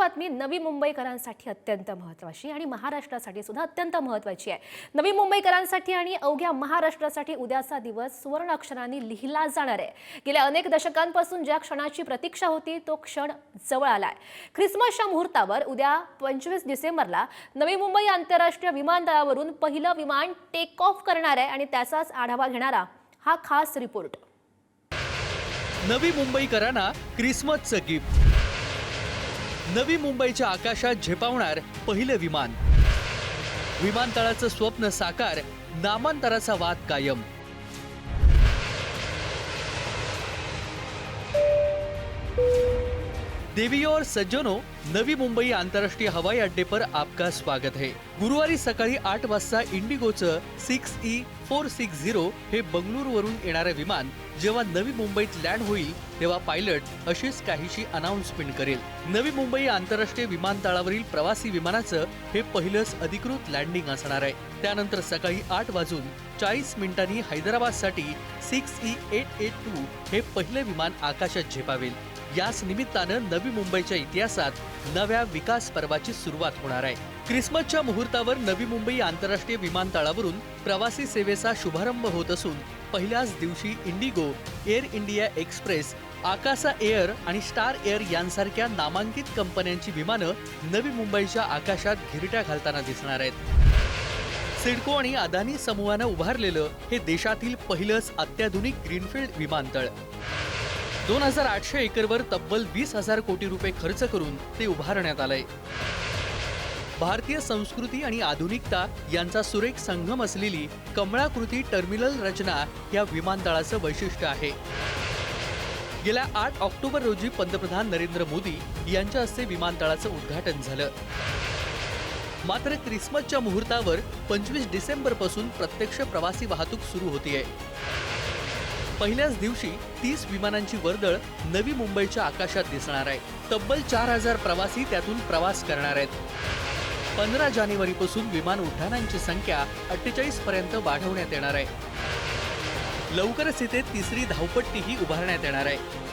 बातमी नवी मुंबईकरांसाठी अत्यंत महत्त्वाची आणि महाराष्ट्रासाठी सुद्धा अत्यंत महत्त्वाची आहे। नवी मुंबईकरांसाठी आणि अवघ्या महाराष्ट्रासाठी उद्याचा दिवस सुवर्ण अक्षरांनी लिहिला जाणार आहे। गेल्या अनेक दशकांपासून ज्या क्षणाची प्रतीक्षा होती तो क्षण जवळ आलाय। ख्रिसमसच्या मुहूर्तावर उद्या 25 डिसेंबरला नवी मुंबई आंतरराष्ट्रीय विमानतळावरून पहिलं विमान टेक ऑफ करणार आहे आणि त्याचाच आढावा घेणारा हा खास रिपोर्ट। नवी मुंबईकरांना क्रिसमसचं गिफ्ट। नवी मुंबईच्या आकाशात झेपावणार पहिलं विमान। विमानतळाचं स्वप्न साकार, नामांतराचा वाद कायम। देवी और सज्जनों, नवी मुंबई आंतरराष्ट्रीय हवाई अड्डे पर आपका स्वागत है। गुरुवारी सकाळी 8 वाजता इंडिगोचं 6E460 हे बंगळुरूवरून येणारे विमान जेव्हा नवी मुंबईत लँड होईल तेव्हा पायलट अशीच काहीशी अनाउन्समेंट करेल। नवी मुंबई आंतरराष्ट्रीय विमानतळावरील प्रवासी विमानाचं हे पहिलंच अधिकृत लँडिंग असणार आहे। त्यानंतर सकाळी 8:40 हैदराबादसाठी 6E882 हे पहिलं विमान आकाशात झेपावेल। याच निमित्तानं नवी मुंबईच्या इतिहासात नव्या विकास पर्वाची सुरुवात होणार आहे। क्रिसमसच्या मुहूर्तावर नवी मुंबई आंतरराष्ट्रीय विमानतळावरून प्रवासी सेवेचा शुभारंभ होत असून पहिल्याच दिवशी Indigo, air India express, Akasa air आणि स्टार एअर यांसारख्या नामांकित कंपन्यांची विमानं नवी मुंबईच्या आकाशात घिरट्या घालताना दिसणार आहेत। सिडको आणि अदानी समूहानं उभारलेलं हे देशातील पहिलंच अत्याधुनिक ग्रीनफील्ड विमानतळ 2800 एकरवर तब्बल 20,000 कोटी रुपये खर्च करून ते उभारण्यात आलंय। भारतीय संस्कृती आणि आधुनिकता यांचा सुरेख संगम असलेली कमळाकृती टर्मिनल रचना या विमानतळाचं वैशिष्ट्य आहे। गेल्या 8 ऑक्टोबर रोजी पंतप्रधान नरेंद्र मोदी यांच्या हस्ते विमानतळाचं उद्घाटन झालं। मात्र क्रिसमसच्या मुहूर्तावर 25 डिसेंबर पासून प्रत्यक्ष प्रवासी वाहतूक सुरू होतीये। पहिल्याच दिवशी 30 विमानांची वर्दळ नवी मुंबईच्या आकाशात दिसणार आहे। तब्बल 4000 प्रवासी त्यातून प्रवास करणार आहेत। 15 जानेवारीपासून विमान उड्डाणांची संख्या 48 पर्यंत वाढवण्यात येणार आहे। लवकरच इथे तिसरी धावपट्टीही उभारण्यात येणार आहे।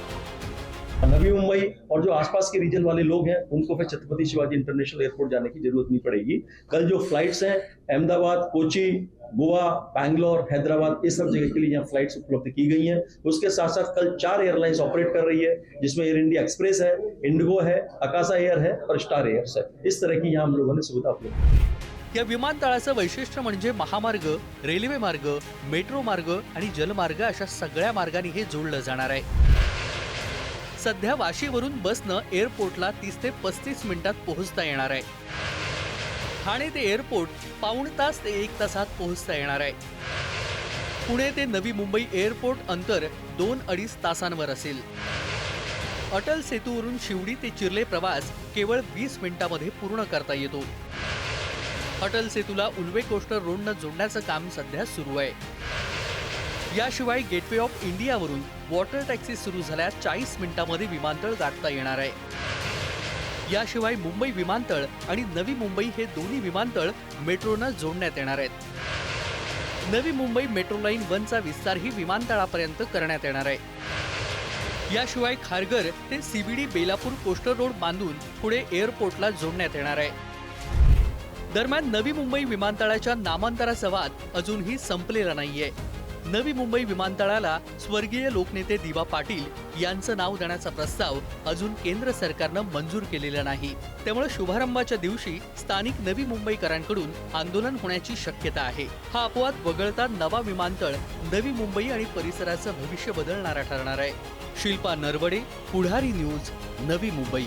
नवी मुंबई और जो आसपास के रीजन वाले लोग हैं उनको फिर छत्रपति शिवाजी इंटरनेशनल एयरपोर्ट जाने की जरूरत नहीं पड़ेगी। कल जो फ्लाइट्स हैं अहमदाबाद, कोची, गोवा, बैंगलोर, हैदराबाद इस सब जगह के लिए यहाँ फ्लाइट्स उपलब्ध की गई हैं। उसके साथ साथ कल 4 एयरलाइंस ऑपरेट कर रही है जिसमें एयर इंडिया एक्सप्रेस है, इंडिगो है, आकासा एयर है और स्टार एयर्स है। इस तरह की यहाँ हम लोगों ने सुविधा उपलब्ध की। या विमानतळाचं वैशिष्ट्य म्हणजे महामार्ग, रेल्वे मार्ग, मेट्रो मार्ग आणि जलमार्ग अशा सगळ्या मार्गांनी हे जोडलं जाणार आहे। सध्या वाशीवरून बसनं एअरपोर्टला 30 ते 35 मिनिटात पोहोचता येणार आहे। ठाणे ते एअरपोर्ट पाऊण तास ते 1 तासात पोहोचता येणार आहे। पुणे ते नवी मुंबई एअरपोर्ट अंतर 2-2.5 तासांवर असेल। अटल सेतूवरून शिवडी ते चिर्ले प्रवास केवळ 20 मिनिटांमध्ये पूर्ण करता येतो। अटल सेतूला उल्वे कोस्टर रोडनं जोडण्याचं काम सध्या सुरू आहे। याशिवाय गेटवे ऑफ इंडियावरून वॉटर टॅक्सी सुरू झाल्यास 40 मिनिटांमध्ये विमानतळ गाठता येणार आहे। याशिवाय मुंबई विमानतळ आणि नवी मुंबई हे दोन्ही विमानतळ मेट्रोनं जोडण्यात येणार आहेत। नवी मुंबई मेट्रो लाईन 1चा विस्तारही विमानतळापर्यंत करण्यात येणार आहे। याशिवाय खारघर ते CBD बेलापूर कोस्टर रोड बांधून पुढे एअरपोर्टला जोडण्यात येणार आहे। दरम्यान नवी मुंबई विमानतळाच्या नामांतराचा वाद अजूनही संपलेला नाहीये। नवी मुंबई विमानतळाला स्वर्गीय लोकनेते दिवा पाटील यांचं नाव देण्याचा प्रस्ताव अजून केंद्र सरकारनं मंजूर केलेला नाही। त्यामुळे शुभारंभाच्या दिवशी स्थानिक नवी मुंबईकरांकडून आंदोलन होण्याची शक्यता आहे। हा अपवाद वगळता नवा विमानतळ नवी मुंबई आणि परिसराचं भविष्य बदलणारा ठरणार आहे। शिल्पा नरवडे, पुढारी न्यूज, नवी मुंबई।